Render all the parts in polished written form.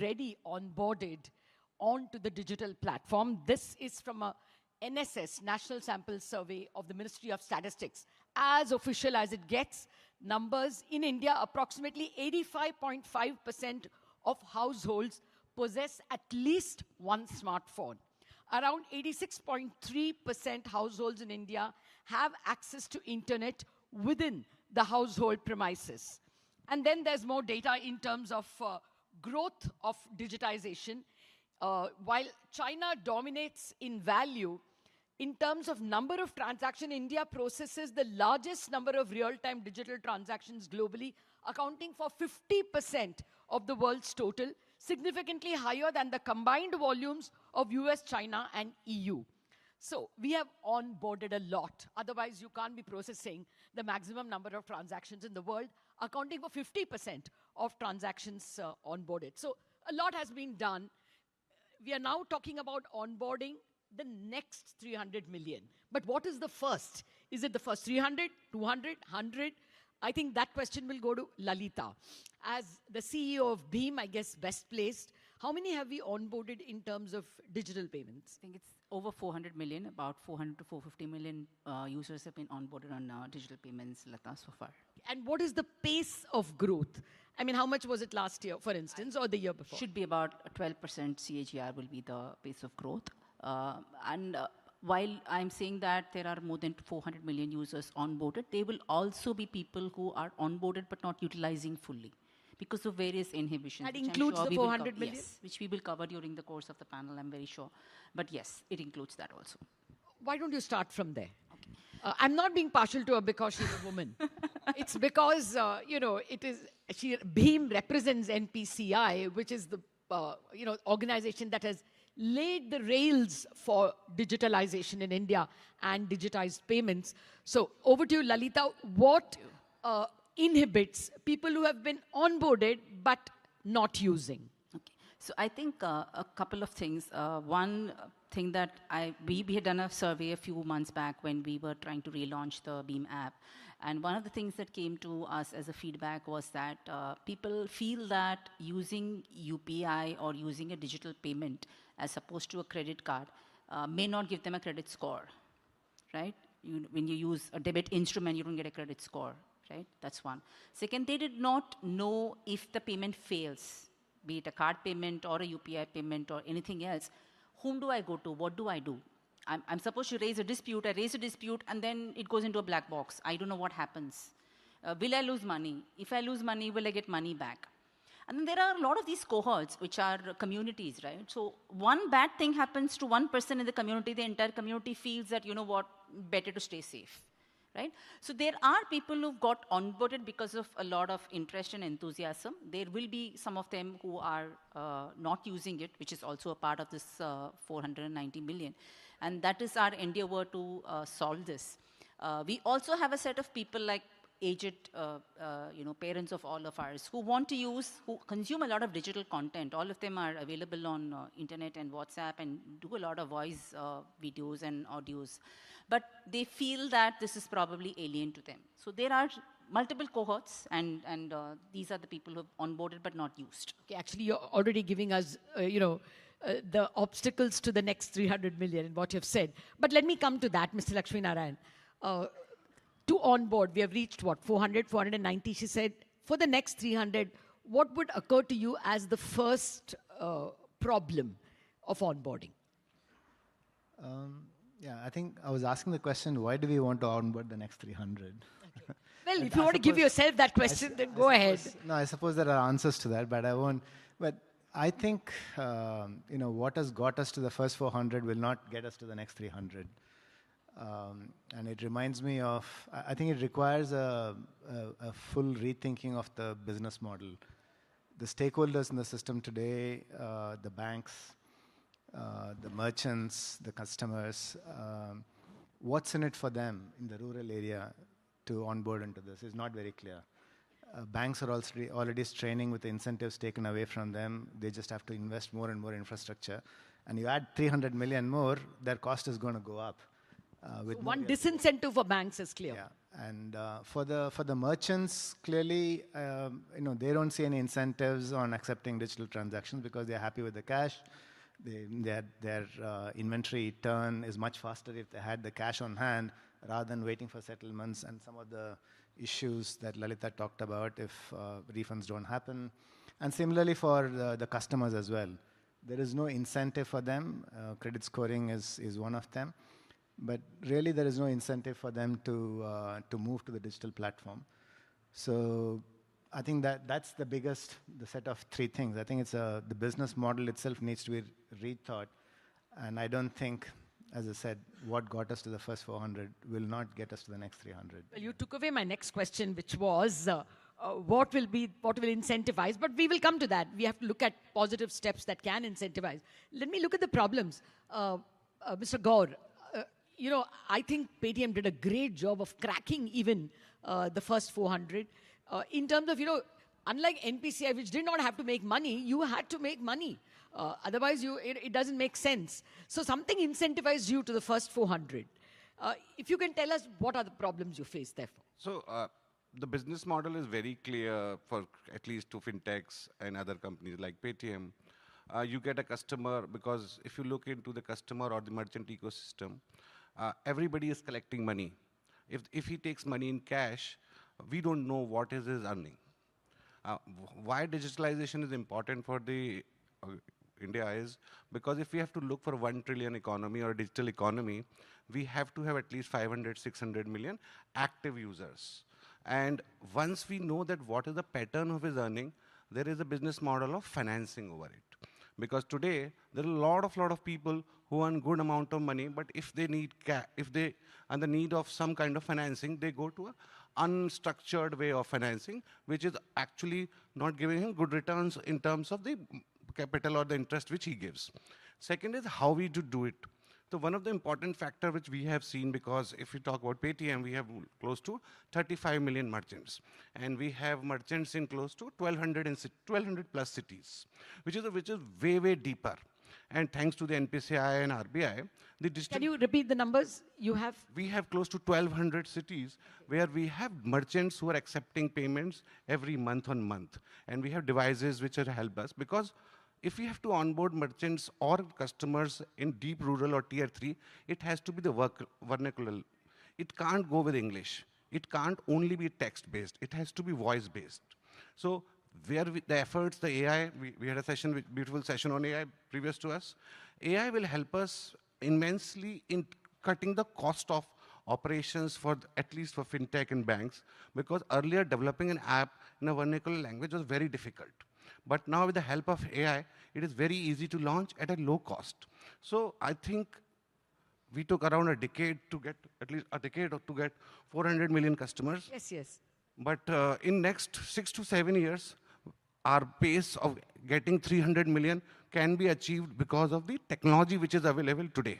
already onboarded onto the digital platform. This is from a NSS, National Sample Survey of the Ministry of Statistics. As official as it gets, numbers in India, approximately 85.5% of households possess at least one smartphone. Around 86.3% households in India have access to internet within the household premises. And then there's more data in terms of growth of digitization. While China dominates in value, in terms of number of transactions, India processes the largest number of real-time digital transactions globally, accounting for 50% of the world's total, significantly higher than the combined volumes of US, China, and EU. So we have onboarded a lot. Otherwise, you can't be processing the maximum number of transactions in the world, accounting for 50% of transactions onboarded. So a lot has been done. We are now talking about onboarding the next 300 million. But what is the first? Is it the first 300, 200, 100? I think that question will go to Lalitha. As the CEO of BHIM, I guess best placed, how many have we onboarded in terms of digital payments? I think it's over 400 million, about 400 to 450 million users have been onboarded on digital payments, Latha, so far. And what is the pace of growth? I mean, how much was it last year, for instance, or the year before? Should be about 12% CAGR will be the pace of growth. While I'm saying that there are more than 400 million users onboarded, there will also be people who are onboarded but not utilizing fully because of various inhibitions. That includes the 400 million? Yes, which we will cover during the course of the panel, I'm very sure. But yes, it includes that also. Why don't you start from there? Okay. I'm not being partial to her because she's a woman. It's because, BHIM represents NPCI, which is the, organization that has laid the rails for digitalization in India and digitized payments. So over to you, Lalitha. What inhibits people who have been onboarded but not using? Okay. So I think a couple of things. One thing that we had done a survey a few months back when we were trying to relaunch the BHIM app. And one of the things that came to us as a feedback was that people feel that using UPI or using a digital payment as opposed to a credit card may not give them a credit score, right? When you use a debit instrument, you don't get a credit score, right? That's one. Second, they did not know if the payment fails, be it a card payment or a UPI payment or anything else. Whom do I go to? What do I do? I'm supposed to raise a dispute. I raise a dispute, and then it goes into a black box. I don't know what happens. Will I lose money? If I lose money, will I get money back? And then there are a lot of these cohorts, which are communities, right? So one bad thing happens to one person in the community, the entire community feels that, you know what, better to stay safe, right? So there are people who've got onboarded because of a lot of interest and enthusiasm. There will be some of them who are not using it, which is also a part of this 490 million. And that is our endeavor to solve this. We also have a set of people like aged parents of all of ours who want to use, who consume a lot of digital content. All of them are available on internet and WhatsApp and do a lot of voice videos and audios. But they feel that this is probably alien to them. So there are multiple cohorts, and these are the people who have onboarded but not used. Okay, actually, you're already giving us, the obstacles to the next 300 million in what you've said. But let me come to that, Mr. Lakshminarayanan. To onboard, we have reached what, 400, 490, she said. For the next 300, what would occur to you as the first problem of onboarding? Yeah, I think I was asking the question, why do we want to onboard the next 300? Okay. Well, if you want to give yourself that question, then go ahead. No, I suppose there are answers to that, but I won't. But I think, what has got us to the first 400 will not get us to the next 300. And it reminds me of, I think it requires a full rethinking of the business model. The stakeholders in the system today, the banks, the merchants, the customers, what's in it for them in the rural area to onboard into this is not very clear. Banks are also already straining with the incentives taken away from them. They just have to invest more and more infrastructure. And you add 300 million more, their cost is going to go up. with So no one real disincentive for banks is clear. yeah, and for the merchants, clearly, they don't see any incentives on accepting digital transactions because they're happy with the cash. Their inventory turn is much faster if they had the cash on hand rather than waiting for settlements and some of the issues that Lalitha talked about if refunds don't happen. And similarly for the customers as well. There is no incentive for them. Credit scoring is one of them. But really, there is no incentive for them to move to the digital platform. So I think that's the set of three things. I think it's the business model itself needs to be rethought. And I don't think, as I said, what got us to the first 400 will not get us to the next 300. Well, you took away my next question, which was what will incentivize? But we will come to that. We have to look at positive steps that can incentivize. Let me look at the problems. Mr. Gaur, I think Paytm did a great job of cracking even the first 400. In terms of, unlike NPCI, which did not have to make money, you had to make money. Otherwise, it doesn't make sense. So something incentivized you to the first 400. If you can tell us what are the problems you face, therefore. So the business model is very clear for at least to fintechs and other companies like Paytm. You get a customer because if you look into the customer or the merchant ecosystem, everybody is collecting money. If he takes money in cash, we don't know what is his earning. Why digitalization is important for the India is because if we have to look for 1 trillion economy or a digital economy, we have to have at least 500, 600 million active users. And once we know that what is the pattern of his earning, there is a business model of financing over it. Because today, there are a lot of people who earn good amount of money, but if they are the need of some kind of financing, they go to an unstructured way of financing, which is actually not giving him good returns in terms of the capital or the interest which he gives. Second is how we do it. So one of the important factor which we have seen, because if we talk about Paytm, we have close to 35 million merchants. And we have merchants in close to 1,200 plus cities, which is way, way deeper. And thanks to the NPCI and RBI, the digital... Can you repeat the numbers you have? We have close to 1,200 cities where we have merchants who are accepting payments every month on month. And we have devices which will help us because if we have to onboard merchants or customers in deep rural or tier 3, it has to be the vernacular. It can't go with English. It can't only be text-based. It has to be voice-based. So where the efforts, the AI, we had a session, beautiful session on AI previous to us. AI will help us immensely in cutting the cost of operations at least for fintech and banks, because earlier developing an app in a vernacular language was very difficult. But now with the help of AI, it is very easy to launch at a low cost. So I think we took around a decade to get, at least a decade to get 400 million customers. Yes, yes. But in next 6 to 7 years, our pace of getting 300 million can be achieved because of the technology which is available today.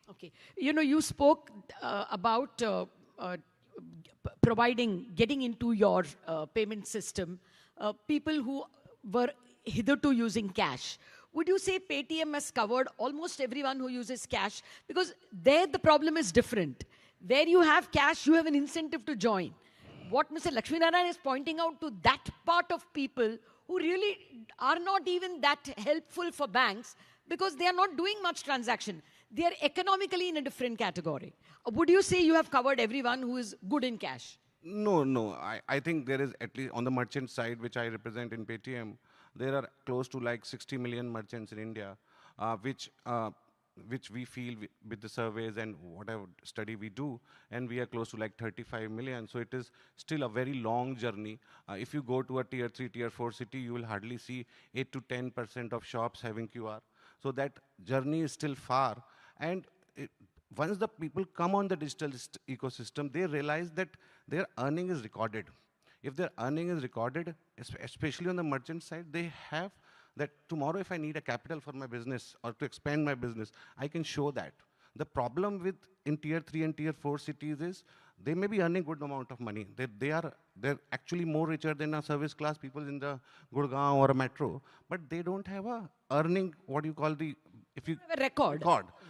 Okay. You spoke about getting into your payment system, people who were hitherto using cash. Would you say Paytm has covered almost everyone who uses cash? Because there the problem is different. There you have cash, you have an incentive to join. What Mr. Lakshminarayanan is pointing out to that part of people who really are not even that helpful for banks because they are not doing much transaction. They are economically in a different category. Would you say you have covered everyone who is good in cash? No. I think there is, at least on the merchant side, which I represent in Paytm, there are close to like 60 million merchants in India, which we feel with the surveys and whatever study we do, and we are close to like 35 million. So it is still a very long journey. If you go to a tier 3, tier 4 city, you will hardly see 8 to 10% of shops having QR. So that journey is still far. And once the people come on the digital ecosystem, they realize that their earning is recorded. If their earning is recorded, especially on the merchant side, they have that tomorrow if I need a capital for my business or to expand my business, I can show that. The problem in tier 3 and tier 4 cities is they may be earning good amount of money. They're actually more richer than a service class people in the Gurgaon or a metro, but they don't have a earning, what you call the, if you have a record.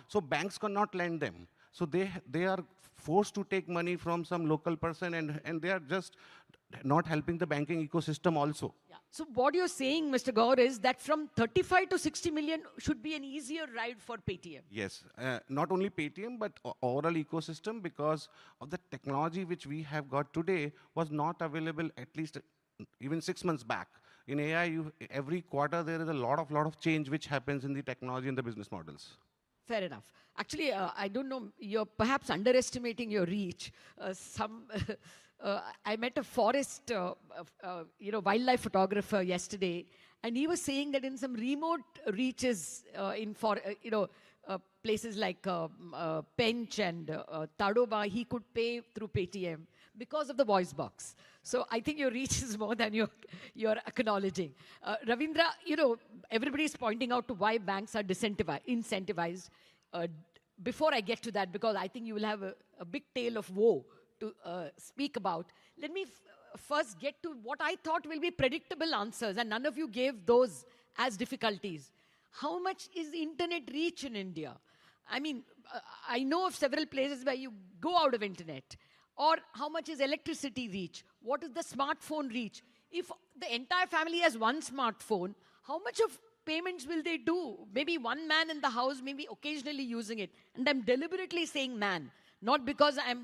So banks cannot lend them. So they are forced to take money from some local person, and they are just not helping the banking ecosystem also. Yeah. So what you're saying, Mr. Gaur, is that from 35 to 60 million should be an easier ride for Paytm. Yes, not only Paytm, but overall ecosystem, because of the technology which we have got today was not available at least even 6 months back. In AI, every quarter there is a lot of change which happens in the technology and the business models. Fair enough. Actually, I don't know, you're perhaps underestimating your reach. I met a forest, wildlife photographer yesterday, and he was saying that in some remote reaches, places like Pench and Tadoba, he could pay through Paytm because of the voice box. So I think your reach is more than you're acknowledging. Ravindra, everybody's pointing out to why banks are incentivized. Before I get to that, because I think you will have a big tale of woe to speak about, let me first get to what I thought will be predictable answers, and none of you gave those as difficulties. How much is internet reach in India? I mean, I know of several places where you go out of internet. Or how much is electricity reach? What is the smartphone reach? If the entire family has one smartphone, how much of payments will they do? Maybe one man in the house, maybe occasionally using it. And I'm deliberately saying man, not because I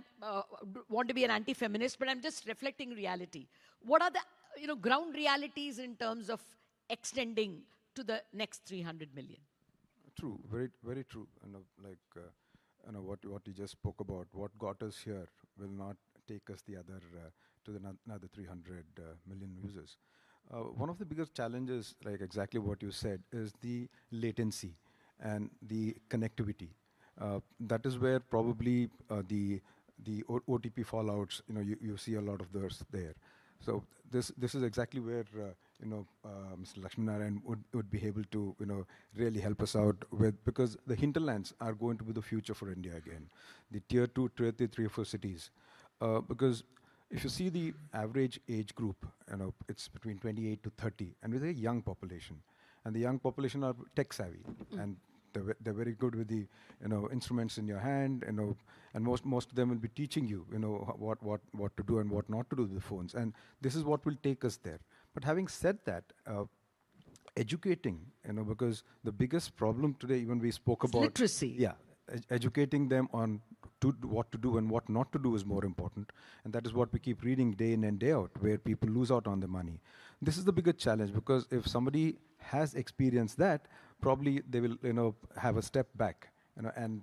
want to be an anti-feminist, but I'm just reflecting reality. What are the ground realities in terms of extending to the next 300 million? True, very, very true. What you just spoke about, what got us here will not take us to another 300 million users. One of the biggest challenges, like exactly what you said, is the latency and the connectivity. That is where probably the OTP fallouts, you see a lot of those there. So this is exactly where Mr. Lakshminarayanan would be able to really help us out with, because the hinterlands are going to be the future for India again. The tier 2, tier 3, 3 or 4 cities, because if you see the average age group, it's between 28 to 30, and with a young population, and the young population are tech savvy, and they're very good with the instruments in your hand, and most of them will be teaching you what to do and what not to do with the phones, and this is what will take us there. But having said that, educating, because the biggest problem today, even we spoke about literacy. Yeah, educating them on what to do and what not to do is more important, and that is what we keep reading day in and day out, where people lose out on the money. This is the biggest challenge, because if somebody has experienced that, probably they will have a step back, and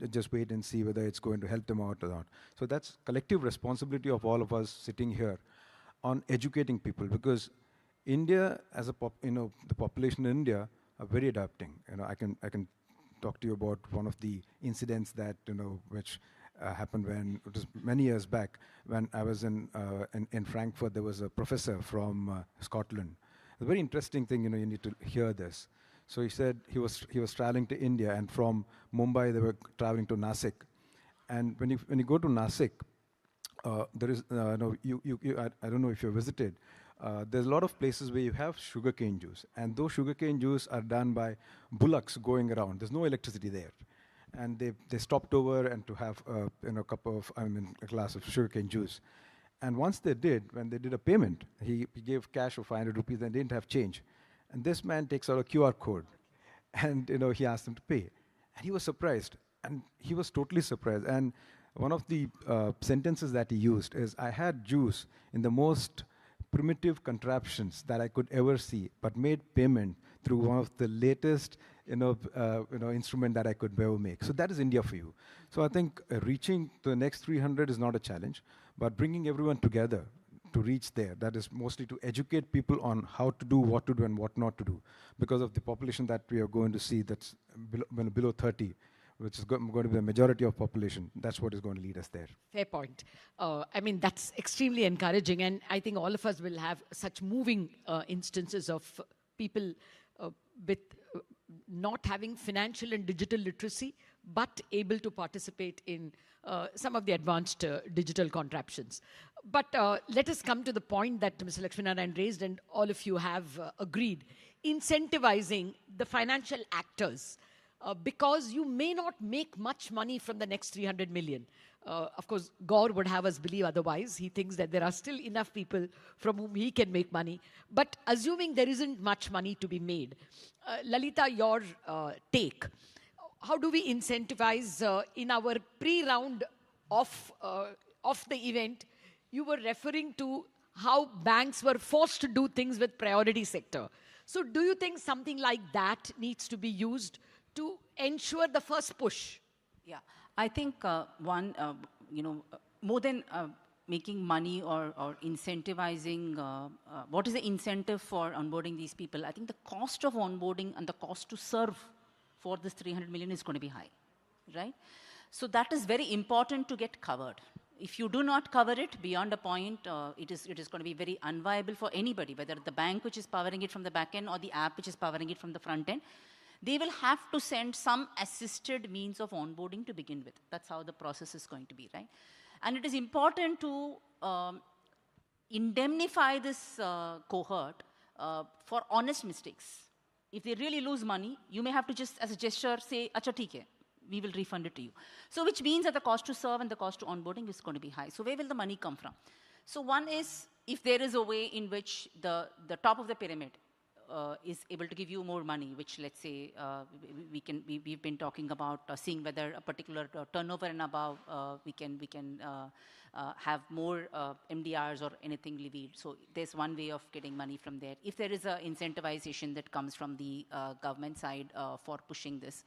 just wait and see whether it's going to help them out or not. So that's collective responsibility of all of us sitting here on educating people, because India as a the population in India are very adapting. I can talk to you about one of the incidents that which happened when it was many years back, when I was in Frankfurt. There was a professor from Scotland. A very interesting thing, you need to hear this. So he said he was traveling to India, and from Mumbai they were traveling to Nasik. And when you go to Nasik, there is I don't know if you visited. There's a lot of places where you have sugarcane juice, and those sugarcane juice are done by bullocks going around. There's no electricity there, and they stopped over and to have a glass of sugarcane juice. And once they did, when they did a payment, he gave cash of 500 rupees and they didn't have change. And this man takes out a QR code, and he asked them to pay, and he was surprised, and he was totally surprised. And one of the sentences that he used is, "I had juice in the most primitive contraptions that I could ever see, but made payment through one of the latest instrument that I could ever make." So that is India for you. So I think reaching to the next 300 is not a challenge, but bringing everyone together to reach there, that is mostly to educate people on how to do, what to do, and what not to do, because of the population that we are going to see that's below 30, which is going to be the majority of population. That's what is going to lead us there. Fair point. That's extremely encouraging, and I think all of us will have such moving instances of people with not having financial and digital literacy, but able to participate in some of the advanced digital contraptions. But let us come to the point that Mr. Lakshminarayanan raised, and all of you have agreed. Incentivizing the financial actors. because you may not make much money from the next 300 million. Of course, Gaur would have us believe otherwise. He thinks that there are still enough people from whom he can make money. But assuming there isn't much money to be made, Lalitha, your take. How do we incentivize in our pre-round of the event? You were referring to how banks were forced to do things with priority sector. So do you think something like that needs to be used to ensure the first push? Yeah, I think more than making money or incentivizing, what is the incentive for onboarding these people? I think the cost of onboarding and the cost to serve for this 300 million is going to be high, right? So that is very important to get covered. If you do not cover it beyond a point, it is going to be very unviable for anybody, whether the bank which is powering it from the back end or the app which is powering it from the front end. They will have to send some assisted means of onboarding to begin with. That's how the process is going to be, right? And it is important to indemnify this cohort for honest mistakes. If they really lose money, you may have to just, as a gesture, say, "Acha, theek hai, we will refund it to you." So which means that the cost to serve and the cost to onboarding is going to be high. So where will the money come from? So one is, if there is a way in which the top of the pyramid is able to give you more money, which let's say we've been talking about seeing whether a particular turnover and above we can have more MDRs or anything revealed. So there's one way of getting money from there. If there is a incentivization that comes from the government side for pushing this,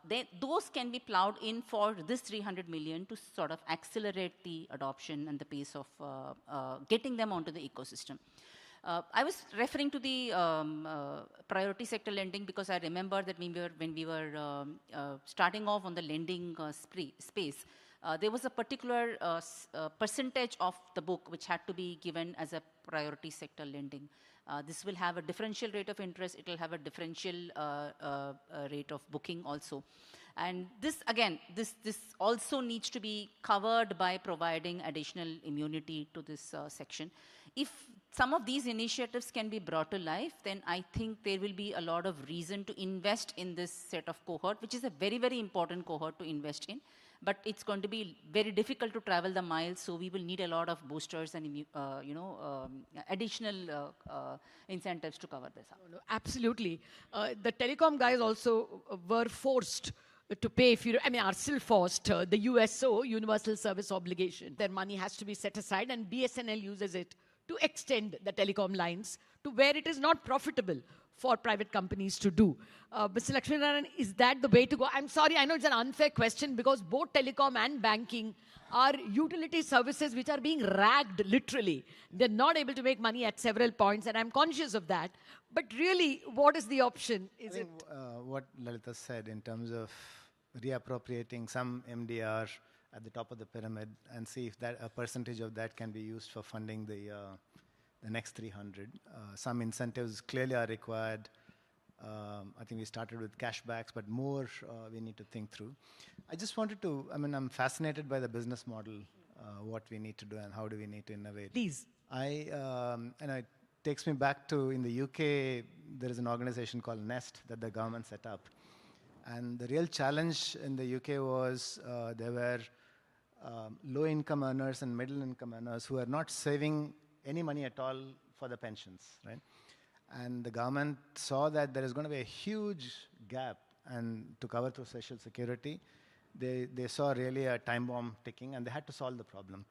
then those can be plowed in for this 300 million to sort of accelerate the adoption and the pace of getting them onto the ecosystem. I was referring to the priority sector lending because I remember that when we were starting off on the lending space, there was a particular percentage of the book which had to be given as a priority sector lending. This will have a differential rate of interest. It will have a differential rate of booking also. And this, again, this also needs to be covered by providing additional immunity to this section. If some of these initiatives can be brought to life, then I think there will be a lot of reason to invest in this set of cohort, which is a very, very important cohort to invest in. But it's going to be very difficult to travel the miles, so we will need a lot of boosters and additional incentives to cover this up. No, absolutely. The telecom guys also were forced to pay, are still forced, the USO, Universal Service Obligation. Their money has to be set aside, and BSNL uses it to extend the telecom lines to where it is not profitable for private companies to do. Mr. Lakshminarayanan, is that the way to go? I'm sorry, I know it's an unfair question because both telecom and banking are utility services which are being ragged literally. They're not able to make money at several points, and I'm conscious of that. But really, what is the option? What Lalitha said in terms of reappropriating some MDR at the top of the pyramid and see if that a percentage of that can be used for funding the next 300. Some incentives clearly are required. I think we started with cashbacks, but more we need to think through. I just wanted to, I'm fascinated by the business model, what we need to do and how do we need to innovate. Please. It takes me back to, in the UK, there is an organization called Nest that the government set up. And the real challenge in the UK was there were low-income earners and middle-income earners who are not saving any money at all for the pensions, right? And the government saw that there is going to be a huge gap, and to cover through Social Security, they saw really a time bomb ticking, and they had to solve the problem.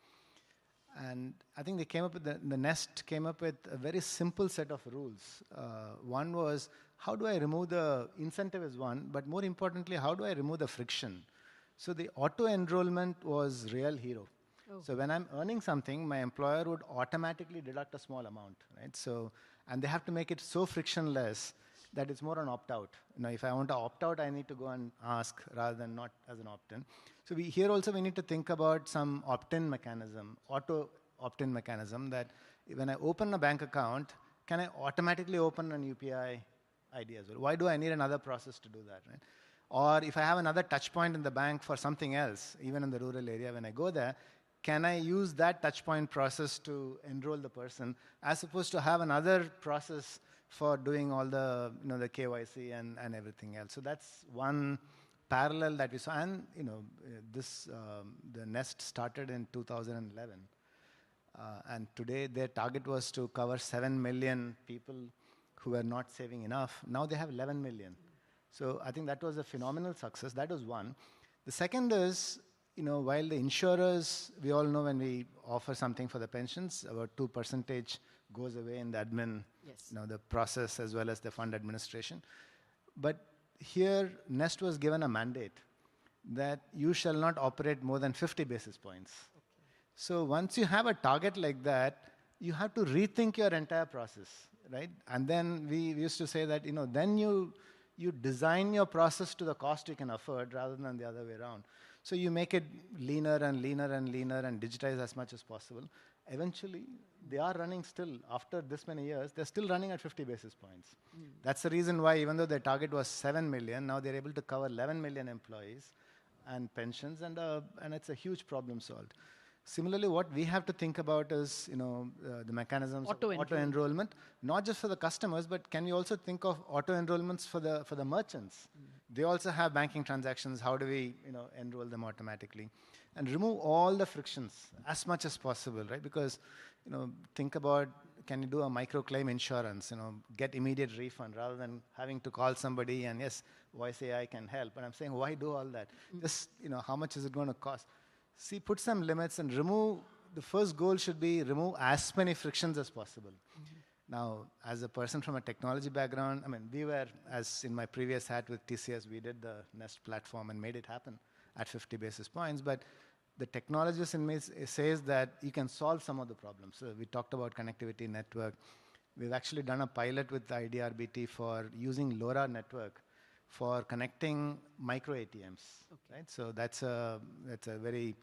And I think they came up with, the Nest came up with a very simple set of rules. One was, how do I remove the incentive is one, but more importantly, how do I remove the friction? So the auto-enrollment was real hero. Oh. So when I'm earning something, my employer would automatically deduct a small amount, right? So, and they have to make it so frictionless that it's more an opt-out. If I want to opt out, I need to go and ask rather than not as an opt-in. So here also we need to think about some opt-in mechanism, auto opt-in mechanism, that when I open a bank account, can I automatically open an UPI ID as well? Why do I need another process to do that, right? Or if I have another touch point in the bank for something else, even in the rural area, when I go there, can I use that touch point process to enroll the person as opposed to have another process for doing all the, the KYC and everything else. So that's one parallel that we saw. And, the Nest started in 2011. And today their target was to cover 7 million people who were not saving enough. Now they have 11 million. So I think that was a phenomenal success. That was one. The second is, while the insurers, we all know when we offer something for the pensions, about 2% goes away in the admin, Yes. the process as well as the fund administration. But here, Nest was given a mandate that you shall not operate more than 50 basis points. Okay. So once you have a target like that, you have to rethink your entire process, right? And then we used to say that, then you design your process to the cost you can afford rather than the other way around. So you make it leaner and leaner and leaner and digitize as much as possible. Eventually, they are running still, after this many years, they're still running at 50 basis points. That's the reason why, even though their target was 7 million, now they're able to cover 11 million employees and pensions, and it's a huge problem solved. Similarly, what we have to think about is, the mechanisms of auto-enrollment, not just for the customers, but can we also think of auto-enrollments for the merchants? They also have banking transactions. How do we, enroll them automatically? And remove all the frictions as much as possible, right? Because, think about, can you do a microclaim insurance, get immediate refund rather than having to call somebody and yes, voice AI can help. But I'm saying, why do all that? Just, how much is it going to cost? See, put some limits and remove, the first goal should be remove as many frictions as possible. Now, as a person from a technology background, I mean, we were, as in my previous hat with TCS, we did the Nest platform and made it happen at 50 basis points. But the technologist in me says that you can solve some of the problems. So we talked about connectivity network. We've actually done a pilot with the IDRBT for using LoRa network for connecting micro ATMs, right? So that's a very,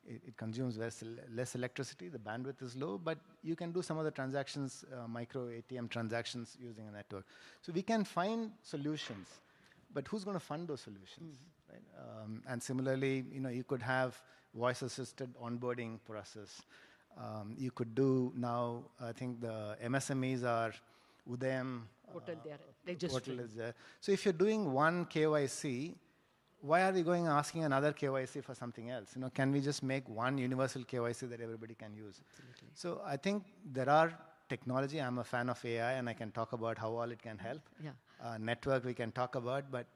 it consumes less electricity, the bandwidth is low, but you can do some of the transactions, micro ATM transactions using a network. So we can find solutions, but who's going to fund those solutions, right? And similarly, you could have voice-assisted onboarding process. You could do now, I think the MSMEs are Udayam. Portal there. They just Portal is there. So if you're doing one KYC, why are we going and asking another KYC for something else? Can we just make one universal KYC that everybody can use? Absolutely. So I think there are technology. I'm a fan of AI, and I can talk about how all it can help. Yeah. Network we can talk about, but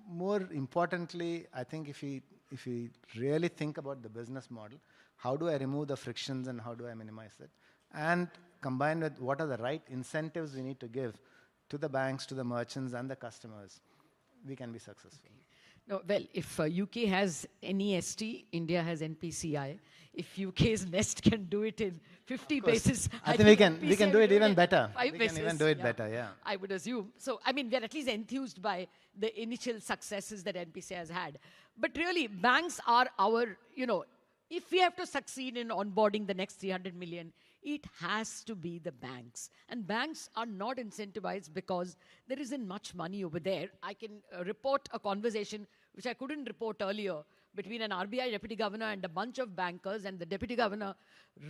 more importantly, I think if we really think about the business model, how do I remove the frictions and how do I minimize it? And combined with what are the right incentives we need to give to the banks, to the merchants, and the customers, we can be successful. Okay. No, well, if UK has NEST, India has NPCI. If UK's Nest can do it in 50 basis, I think we can do it even better. 5 we basis, can even do it better, yeah. I would assume. So, I mean, we're at least enthused by the initial successes that NPCI has had. But really, banks are our, if we have to succeed in onboarding the next 300 million, it has to be the banks. And banks are not incentivized because there isn't much money over there. I can report a conversation which I couldn't report earlier between an RBI deputy governor and a bunch of bankers, and the deputy governor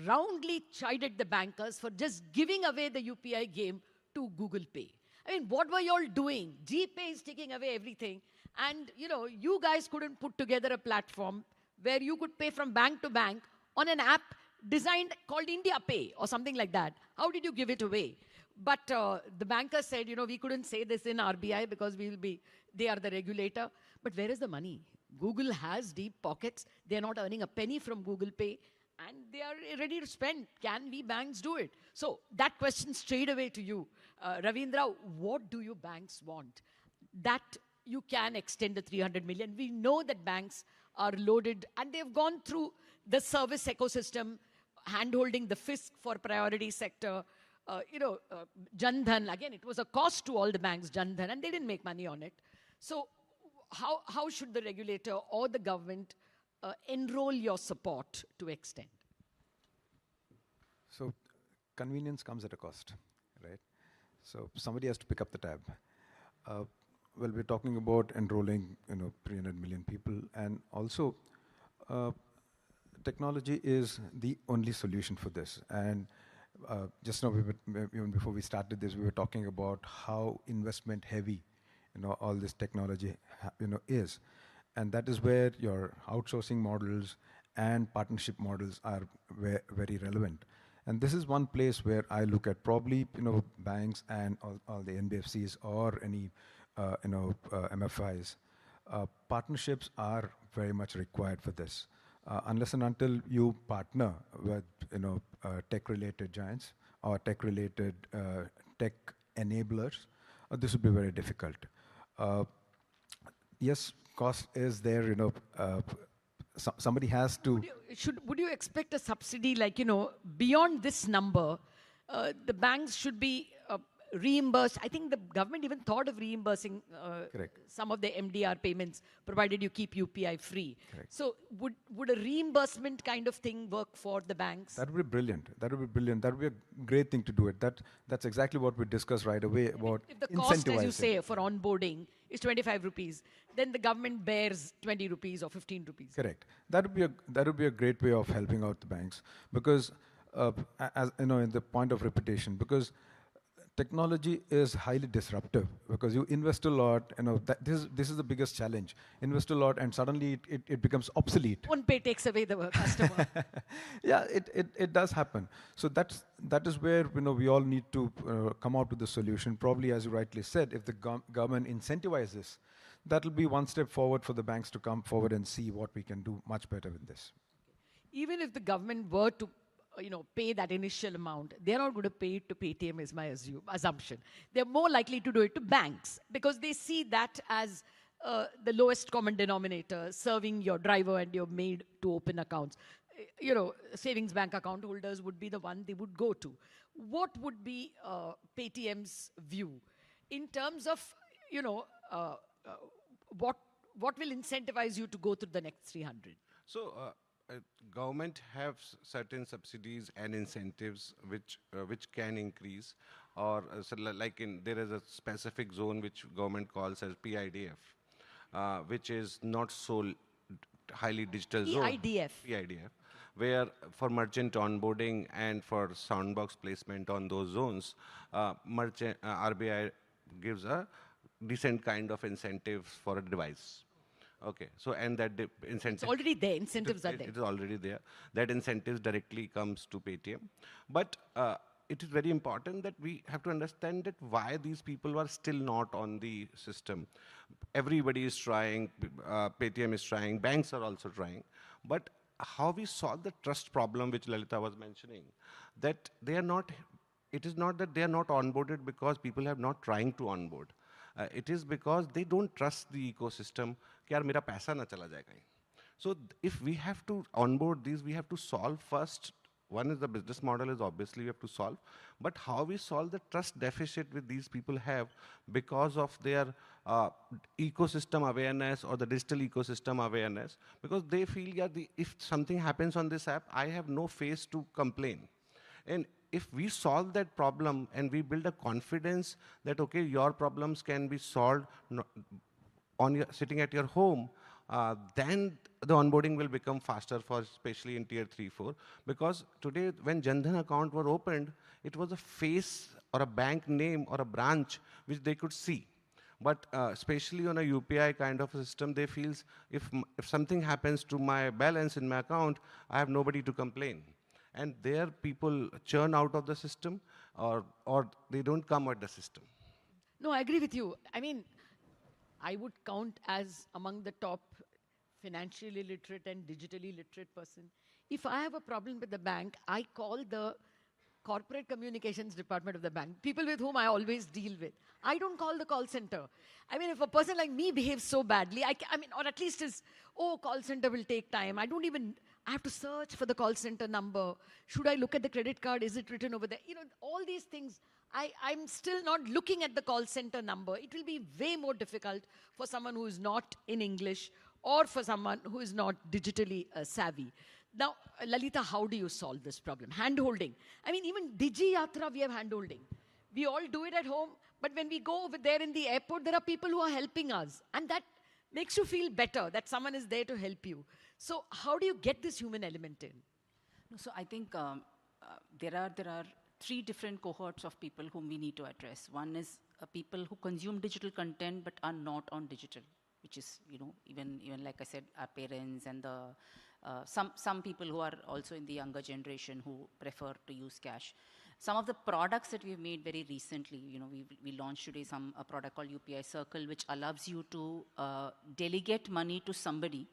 roundly chided the bankers for just giving away the UPI game to Google Pay. I mean, what were you all doing? GPay is taking away everything. And, you guys couldn't put together a platform where you could pay from bank to bank on an app designed called India Pay or something like that. How did you give it away? But the banker said, we couldn't say this in RBI because they are the regulator. But where is the money? Google has deep pockets. They're not earning a penny from Google Pay, and they are ready to spend. Can we banks do it? So that question straight away to you. Ravindra, what do you banks want? That you can extend the 300 million. We know that banks are loaded, and they've gone through the service ecosystem, hand-holding the fisc for priority sector. Jan Dhan, again, it was a cost to all the banks, Jan Dhan, and they didn't make money on it. So how should the regulator or the government enroll your support to extend? So convenience comes at a cost, right? So somebody has to pick up the tab. Well, we're talking about enrolling, 300 million people, and also technology is the only solution for this. And just now, even before we started this, we were talking about how investment heavy, all this technology, is. And that is where your outsourcing models and partnership models are very relevant. And this is one place where I look at probably, banks and all the NBFCs or any, MFIs. Partnerships are very much required for this. Unless and until you partner with, tech-related giants or tech-related tech enablers, this would be very difficult. Yes, cost is there, somebody has to. Would you expect a subsidy like, beyond this number, the banks should be reimbursed? I think the government even thought of reimbursing some of the MDR payments, provided you keep UPI free. Correct. So would a reimbursement kind of thing work for the banks? That would be brilliant. That would be brilliant. That would be a great thing to do it. That's exactly what we discussed right away about if the cost, as you incentivizing. say, for onboarding is 25 rupees, then the government bears 20 rupees or 15 rupees. Correct. That would be a great way of helping out the banks, because as in the point of reputation, because technology is highly disruptive, because you invest a lot, this is the biggest challenge. Invest a lot and suddenly it becomes obsolete. PhonePe takes away the customer. Yeah, it does happen. So that is where we all need to come out with the solution. Probably, as you rightly said, if the government incentivizes, that will be one step forward for the banks to come forward and see what we can do much better with this. Even if the government were to pay that initial amount, they're not going to pay it to Paytm, is my assumption. They're more likely to do it to banks, because they see that as the lowest common denominator, serving your driver and your maid to open accounts. Savings bank account holders would be the one they would go to. What would be Paytm's view in terms of, what will incentivize you to go through the next 300? So, government have certain subsidies and incentives which can increase, or there is a specific zone which government calls as PIDF, which is not so highly digital zone. PIDF, where for merchant onboarding and for soundbox placement on those zones, RBI gives a decent kind of incentives for a device. Okay, so and that incentive. It's already there, incentives are there. It is already there. That incentives directly comes to Paytm. But it is very important that we have to understand that why these people are still not on the system. Everybody is trying, Paytm is trying, banks are also trying. But how we solve the trust problem, which Lalitha was mentioning, that they are not, it is not that they are not onboarded because people have not trying to onboard. It is because they don't trust the ecosystem. कि यार मेरा पैसा ना चला जाए कहीं. So if we have to onboard these, we have to solve first. One is the business model is obviously we have to solve, but how we solve the trust deficit with these people have because of their ecosystem awareness or the digital ecosystem awareness, because they feel, yeah, if something happens on this app, I have no face to complain. And if we solve that problem and we build a confidence that, okay, your problems can be solved sitting at your home, then the onboarding will become faster, for especially in tier 3, 4. Because today, when Jan Dhan account were opened, it was a face or a bank name or a branch which they could see. But especially on a UPI kind of a system, they feel if something happens to my balance in my account, I have nobody to complain. And there people churn out of the system, or they don't come at the system. No, I agree with you. I mean, I would count as among the top financially literate and digitally literate person. If I have a problem with the bank, I call the corporate communications department of the bank, people with whom I always deal with. I don't call the call center. I mean, if a person like me behaves so badly, I mean, or at least is, call center will take time. I have to search for the call center number. Should I look at the credit card? Is it written over there? All these things. I'm still not looking at the call center number. It will be way more difficult for someone who is not in English or for someone who is not digitally savvy. Now, Lalitha, how do you solve this problem? Hand-holding. I mean, even Digi Yatra, we have hand-holding. We all do it at home, but when we go over there in the airport, there are people who are helping us. And that makes you feel better, that someone is there to help you. So how do you get this human element in? So I think there are three different cohorts of people whom we need to address. One is people who consume digital content but are not on digital, which is, even like I said, our parents and some people who are also in the younger generation who prefer to use cash. Some of the products that we've made very recently, we launched today a product called UPI Circle, which allows you to delegate money to somebody.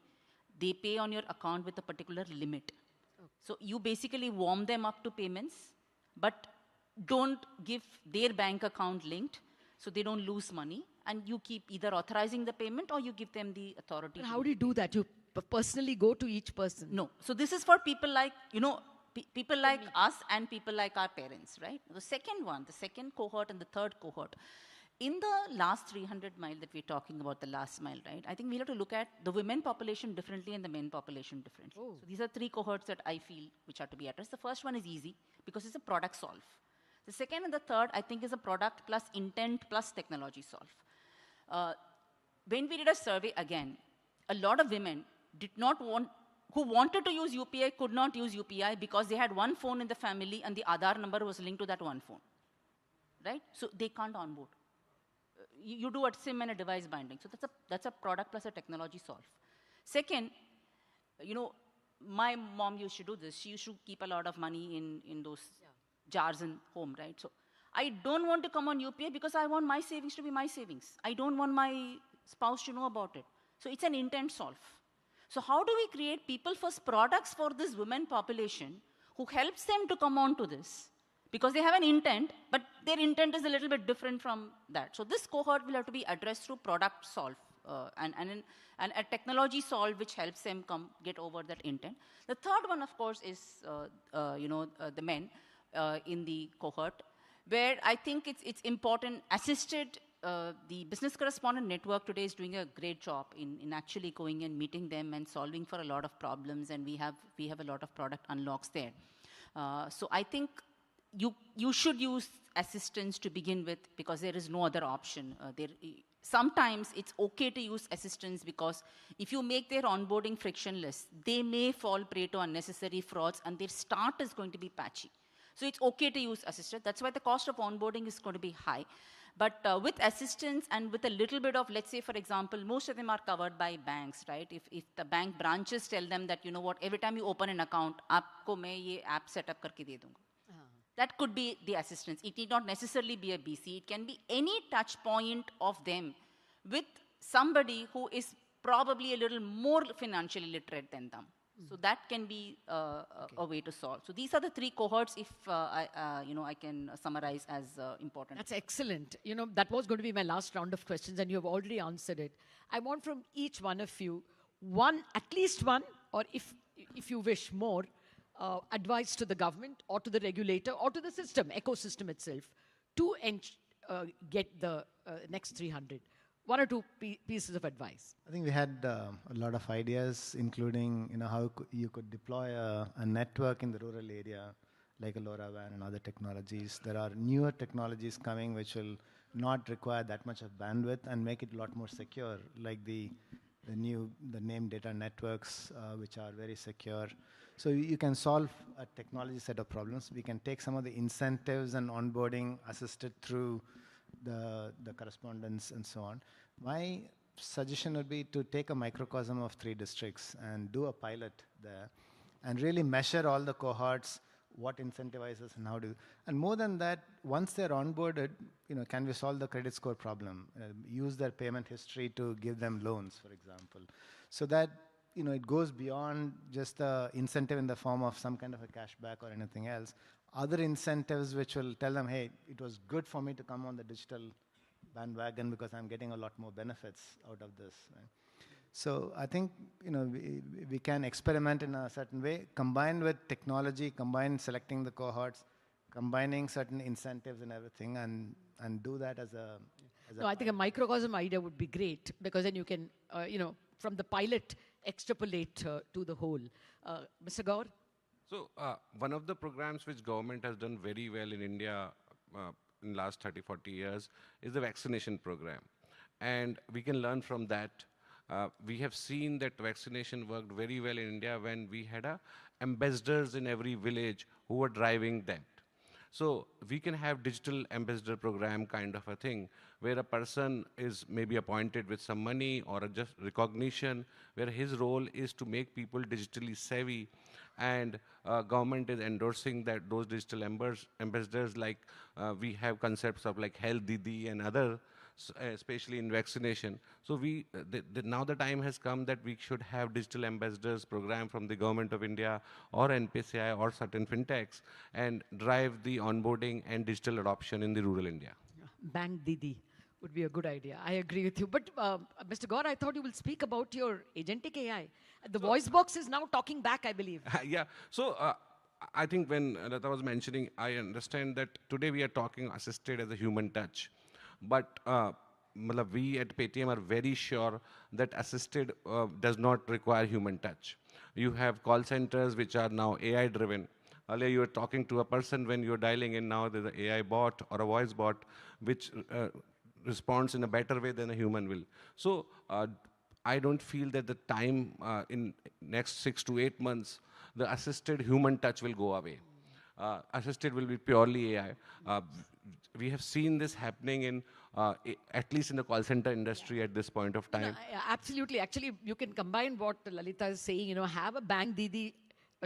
They pay on your account with a particular limit. Okay. So you basically warm them up to payments, but don't give their bank account linked, so they don't lose money. And you keep either authorizing the payment or you give them the authority. How do you do that? You personally go to each person? No. So this is for people like, people like us and people like our parents, right? The second cohort and the third cohort. In the last 300 mile that we're talking about, the last mile, right? I think we'll have to look at the women population differently and the men population differently. Oh. So these are three cohorts that I feel which are to be addressed. The first one is easy because it's a product solve. The second and the third, I think, is a product plus intent plus technology solve. When we did a survey, again, a lot of women who wanted to use UPI could not use UPI because they had one phone in the family and the Aadhaar number was linked to that one phone, right? So they can't onboard. You do a SIM and a device binding. So that's a product plus a technology solve. Second, my mom used to do this. She used to keep a lot of money in those jars in home, right? So I don't want to come on UPI because I want my savings to be my savings. I don't want my spouse to know about it. So it's an intent solve. So how do we create people-first products for this women population who helps them to come on to this? Because they have an intent, but their intent is a little bit different from that. So this cohort will have to be addressed through product solve and a technology solve which helps them get over that intent. The third one, of course, is the men in the cohort, where I think it's important. The Business Correspondent Network today is doing a great job in actually going and meeting them and solving for a lot of problems, and we have a lot of product unlocks there. So I think you should use assistants to begin with because there is no other option. Sometimes it's okay to use assistants because if you make their onboarding frictionless, they may fall prey to unnecessary frauds and their start is going to be patchy. So it's okay to use assistants. That's why the cost of onboarding is going to be high. But with assistance and with a little bit of, let's say, for example, most of them are covered by banks, right? If the bank branches tell them that, every time you open an account, aapko main ye app set up karke de dunga. That could be the assistance. It need not necessarily be a BC. It can be any touch point of them with somebody who is probably a little more financially literate than them. So that can be a way to solve. So these are the three cohorts, if I can summarize as important. That's excellent. That was going to be my last round of questions, and you have already answered it. I want from each one of you at least one, or if you wish more, advice to the government or to the regulator or to the ecosystem itself to get the next 300. One or two pieces of advice. I think we had a lot of ideas, including how you could deploy a network in the rural area, like a LoRaWAN and other technologies. There are newer technologies coming which will not require that much of bandwidth and make it a lot more secure, like the named data networks, which are very secure. So you can solve a technology set of problems. We can take some of the incentives and onboarding assisted through the correspondence and so on. My suggestion would be to take a microcosm of 3 districts and do a pilot there and really measure all the cohorts, what incentivizes and how do. And more than that, once they're onboarded, can we solve the credit score problem? Use their payment history to give them loans, for example. So that it goes beyond just the incentive in the form of some kind of a cashback or anything else. Other incentives which will tell them, hey, it was good for me to come on the digital bandwagon because I'm getting a lot more benefits out of this. Right? So I think we can experiment in a certain way, combine with technology, combine selecting the cohorts, combining certain incentives and everything, and do that as a. I think a microcosm idea would be great because then you can, from the pilot, extrapolate to the whole. Mr. Gaur? So one of the programs which government has done very well in India in the last 30, 40 years is the vaccination program. And we can learn from that. We have seen that vaccination worked very well in India when we had ambassadors in every village who were driving that. So we can have digital ambassador program kind of a thing, where a person is maybe appointed with some money or just recognition, where his role is to make people digitally savvy, and government is endorsing that those digital ambassadors, like we have concepts of like Health Didi and other, especially in vaccination. So now the time has come that we should have digital ambassadors program from the government of India or NPCI or certain fintechs, and drive the onboarding and digital adoption in the rural India. Bank Didi would be a good idea. I agree with you. But Mr. Gaur, I thought you will speak about your agentic AI. The voice box is now talking back, I believe. Yeah. So I think when Latha was mentioning, I understand that today we are talking assisted as a human touch. But we at Paytm are very sure that assisted does not require human touch. You have call centers which are now AI driven. Earlier you were talking to a person when you're dialing in, now there's an AI bot or a voice bot which responds in a better way than a human will. So I don't feel that the time in next 6 to 8 months, the assisted human touch will go away. Assisted will be purely AI. We have seen this happening in, at least in the call center industry at this point of time. Absolutely. Actually, you can combine what Lalitha is saying, have a Bank Didi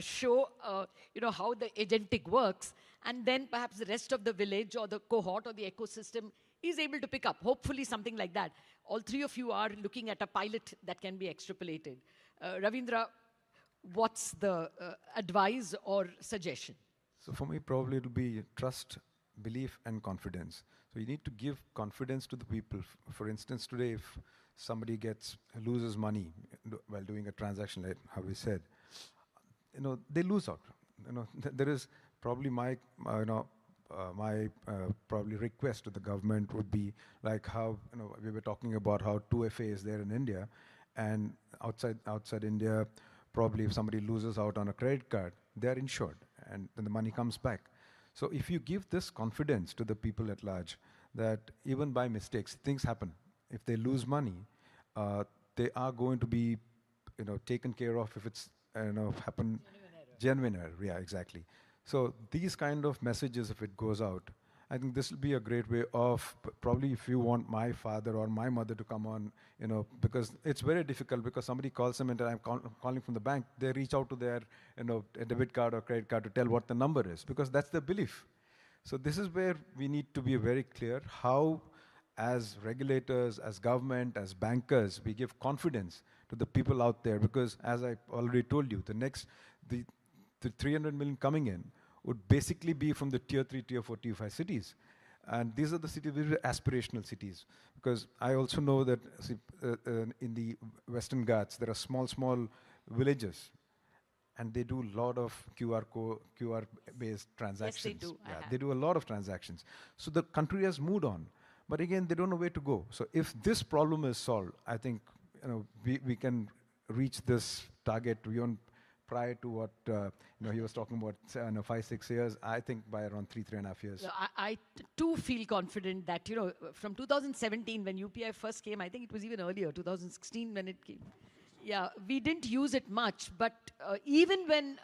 show, how the agentic works, and then perhaps the rest of the village or the cohort or the ecosystem is able to pick up. Hopefully something like that. All three of you are looking at a pilot that can be extrapolated. Ravindra, what's the advice or suggestion? So for me, probably it'll be trust, belief, and confidence. So you need to give confidence to the people. For instance, today, if somebody loses money while doing a transaction, like how we said, they lose out. There is probably my probably request to the government would be like how we were talking about how 2FA is there in India, and outside India, probably if somebody loses out on a credit card, they are insured, and then the money comes back. So if you give this confidence to the people at large, that even by mistakes, things happen. If they lose money, they are going to be, taken care of if it's, happen. Genuine error, yeah, exactly. So these kind of messages, if it goes out, I think this will be a great way of, probably if you want my father or my mother to come on, because it's very difficult, because somebody calls them and I'm calling from the bank, they reach out to their, a debit card or credit card to tell what the number is, because that's their belief. So this is where we need to be very clear how, as regulators, as government, as bankers, we give confidence to the people out there, because as I already told you, the 300 million coming in would basically be from the tier 3, tier 4, tier 5 cities. And these are the cities, these are aspirational cities. Because I also know that in the Western Ghats, there are small villages, and they do a lot of QR-based transactions. Yes, they do. Yeah, they do a lot of transactions. So the country has moved on. But again, they don't know where to go. So if this problem is solved, I think we can reach this target beyond prior to what he was talking about 5, 6 years, I think by around 3.5 years. I too feel confident that, from 2017 when UPI first came, I think it was even earlier, 2016 when it came. Yeah, we didn't use it much, but even when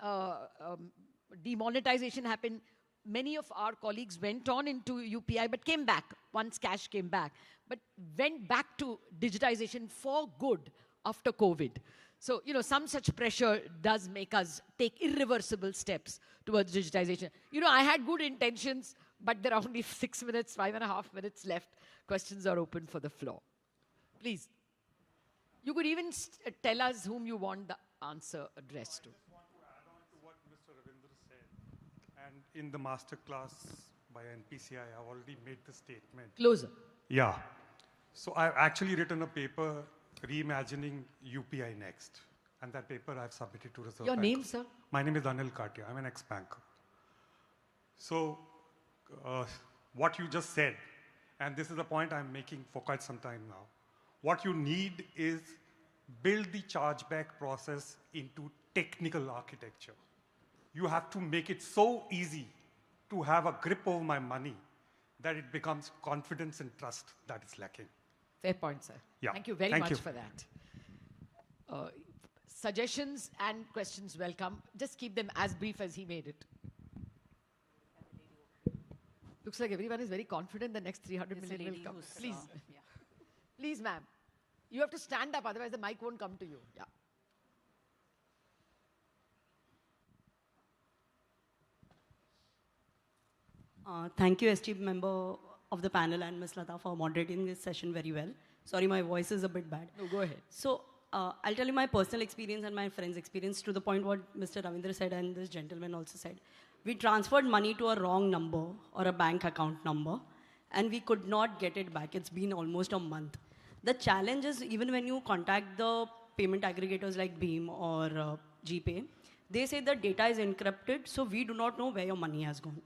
demonetization happened, many of our colleagues went on into UPI but came back once cash came back, but went back to digitization for good after COVID. So, some such pressure does make us take irreversible steps towards digitization. I had good intentions, but there are only 6 minutes, 5.5 minutes left. Questions are open for the floor. Please. You could even tell us whom you want the answer addressed to. I just want to add on to what Mr. Ravindra said. And in the masterclass by NPCI, I've already made the statement. Closer. Yeah. So I've actually written a paper reimagining UPI next. And that paper I've submitted to Reserve Your Bank. name, sir? My name is Anil Katia. I'm an ex-banker. So what you just said, and this is a point I'm making for quite some time now, what you need is build the chargeback process into technical architecture. You have to make it so easy to have a grip over my money that it becomes confidence and trust that is lacking. Fair point, sir. Yeah. Thank you very Thank much you. for that. Suggestions and questions welcome. Just keep them as brief as he made it. Looks like everyone is very confident the next 300 There's a million will lady come. who's, Please. yeah. Please, ma'am. You have to stand up, otherwise the mic won't come to you. Yeah. Thank you, esteemed member of the panel and Ms. Latha for moderating this session very well. Sorry, my voice is a bit bad. No, go ahead. So I'll tell you my personal experience and my friend's experience to the point what Mr. Ravindra said and this gentleman also said. We transferred money to a wrong number or a bank account number and we could not get it back. It's been almost a month. The challenge is even when you contact the payment aggregators like BHIM or GPay, they say the data is encrypted, so we do not know where your money has gone.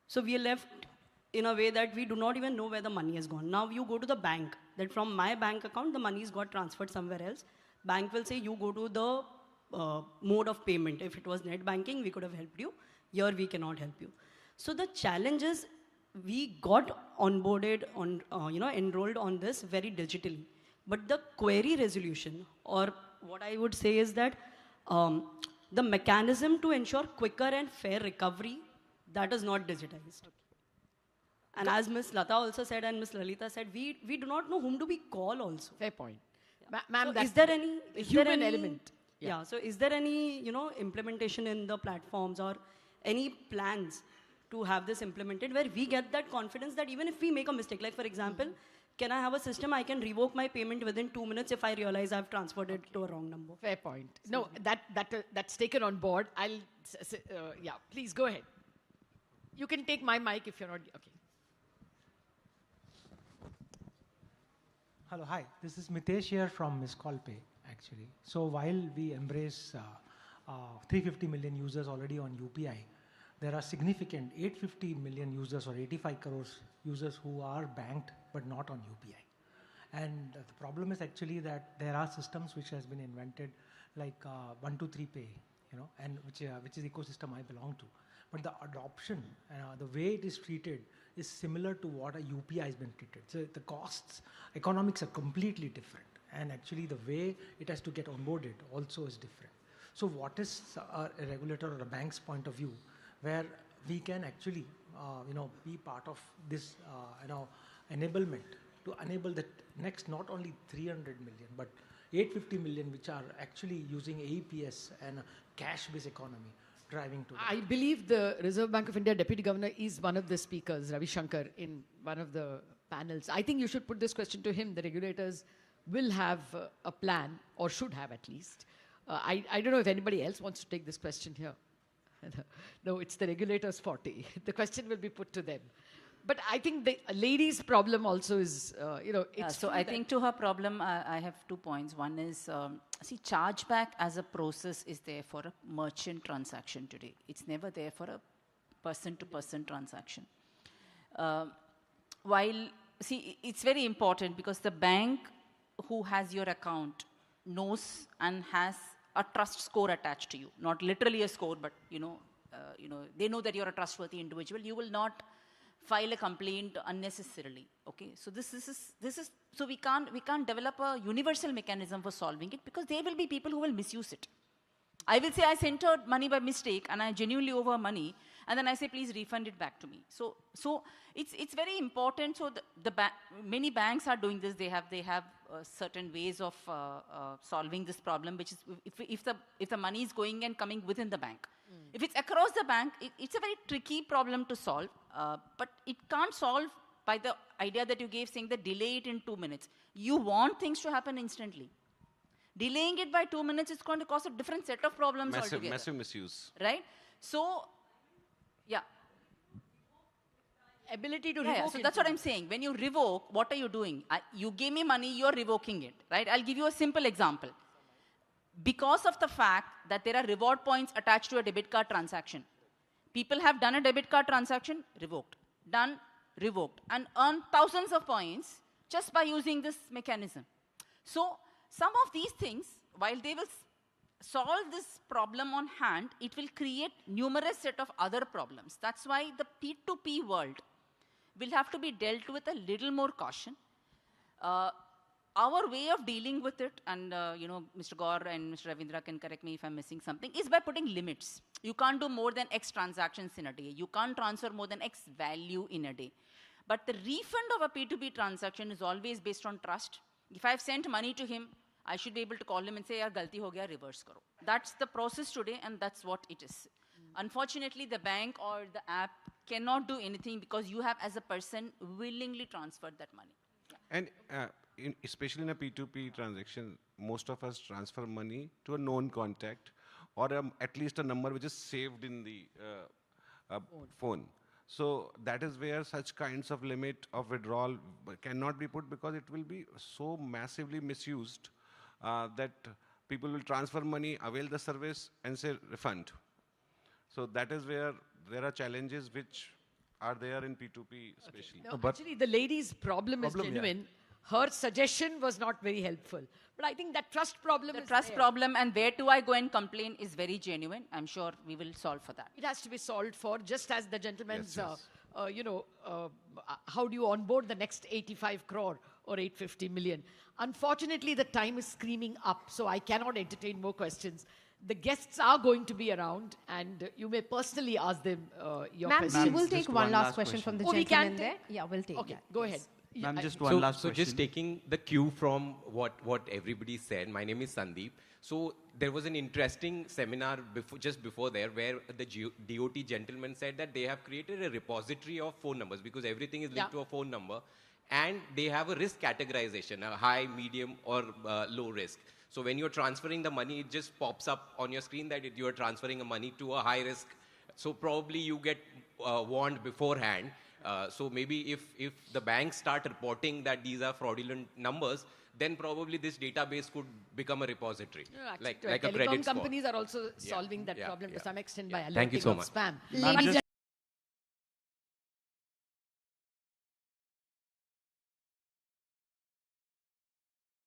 So we are left in a way that we do not even know where the money has gone. Now you go to the bank, that from my bank account, the money's got transferred somewhere else. Bank will say you go to the mode of payment. If it was net banking, we could have helped you. Here we cannot help you. So the challenge is we got onboarded, enrolled on this very digitally. But the query resolution, or what I would say is that the mechanism to ensure quicker and fair recovery, that is not digitized. And as Ms. Latha also said and Ms. Lalitha said, we do not know whom do we call also. Fair point. Ma'am, So is there any human element? Yeah. So is there any implementation in the platforms or any plans to have this implemented where we get that confidence that even if we make a mistake, like for example, can I have a system I can revoke my payment within 2 minutes if I realize I've transferred it to a wrong number? Fair point. No, that's taken on board. Yeah, please go ahead. You can take my mic if you're not, okay. Hello, hi. This is Mitesh here from Miss Call Pay, actually. So while we embrace 350 million users already on UPI, there are significant 850 million users or 85 crores users who are banked but not on UPI. And the problem is actually that there are systems which has been invented like 123 Pay, and which is the ecosystem I belong to. But the adoption, the way it is treated is similar to what a UPI has been treated. So the costs, economics are completely different. And actually the way it has to get onboarded also is different. So what is a regulator or a bank's point of view where we can actually, be part of this, enablement to enable the next not only 300 million, but 850 million which are actually using AEPS and a cash-based economy driving to that. I believe the Reserve Bank of India Deputy Governor is one of the speakers, Ravi Shankar, in one of the panels. I think you should put this question to him. The regulators will have a plan, or should have at least. I don't know if anybody else wants to take this question here. No, it's the regulators' forte. The question will be put to them. But I think the lady's problem also is, it's so I think to her problem, I have 2 points. One is, see, chargeback as a process is there for a merchant transaction today. It's never there for a person-to-person transaction. While, see, it's very important because the bank who has your account knows and has a trust score attached to you. Not literally a score, but, they know that you're a trustworthy individual. You will not file a complaint unnecessarily. Okay, so this is so we can't develop a universal mechanism for solving it because there will be people who will misuse it. I will say I sent her money by mistake and I genuinely owe her money, and then I say please refund it back to me. So it's very important. So many banks are doing this. They have certain ways of solving this problem, which is if the money is going and coming within the bank. If it's across the bank, it's a very tricky problem to solve, but it can't solve by the idea that you gave, saying that delay it in 2 minutes. You want things to happen instantly. Delaying it by 2 minutes is going to cause a different set of problems altogether. Massive misuse. Right? So, yeah. Ability to revoke. Yeah, so that's what I'm saying. When you revoke, what are you doing? You gave me money, you're revoking it, right? I'll give you a simple example. Because of the fact that there are reward points attached to a debit card transaction, people have done a debit card transaction, revoked, done, revoked, and earned thousands of points just by using this mechanism. So some of these things, while they will solve this problem on hand, it will create numerous set of other problems. That's why the P2P world will have to be dealt with a little more caution. our way of dealing with it, and you know, Mr. Gaur and Mr. Ravindra can correct me if I'm missing something, is by putting limits. You can't do more than X transactions in a day. You can't transfer more than X value in a day. But the refund of a P2P transaction is always based on trust. If I've sent money to him, I should be able to call him and say, yaar, galti ho gaya, reverse karo. That's the process today, and that's what it is. Unfortunately, the bank or the app cannot do anything because you have, as a person, willingly transferred that money. Yeah. And especially in a P2P transaction, most of us transfer money to a known contact or at least a number which is saved in the phone. So that is where such kinds of limit of withdrawal cannot be put because it will be so massively misused that people will transfer money, avail the service and say refund. So that is where there are challenges which are there in P2P especially. Okay. No, actually, the lady's problem is genuine. Yeah. Her suggestion was not very helpful. But I think that trust problem is trust problem, and where do I go and complain is very genuine. I'm sure we will solve for that. It has to be solved for, just as the gentleman's, you know, how do you onboard the next 85 crore or 850 million? Unfortunately, the time is screaming up, so I cannot entertain more questions. The guests are going to be around, and you may personally ask them your questions. Ma'am, we will take one last question from the gentleman there. Yeah, we'll take Okay, go ahead. Ma'am, just one last question. So just taking the cue from what everybody said, my name is Sandeep. So there was an interesting seminar just before there where the DOT gentleman said that they have created a repository of phone numbers because everything is linked to a phone number, and they have a risk categorization, a high, medium or low risk. So when you're transferring the money, it just pops up on your screen that you are transferring money to a high risk. So probably you get warned beforehand. So maybe if the banks start reporting that these are fraudulent numbers, then probably this database could become a repository, like a credit score. Telecom companies are also solving that problem to some extent by Thank you alerting so of much. spam.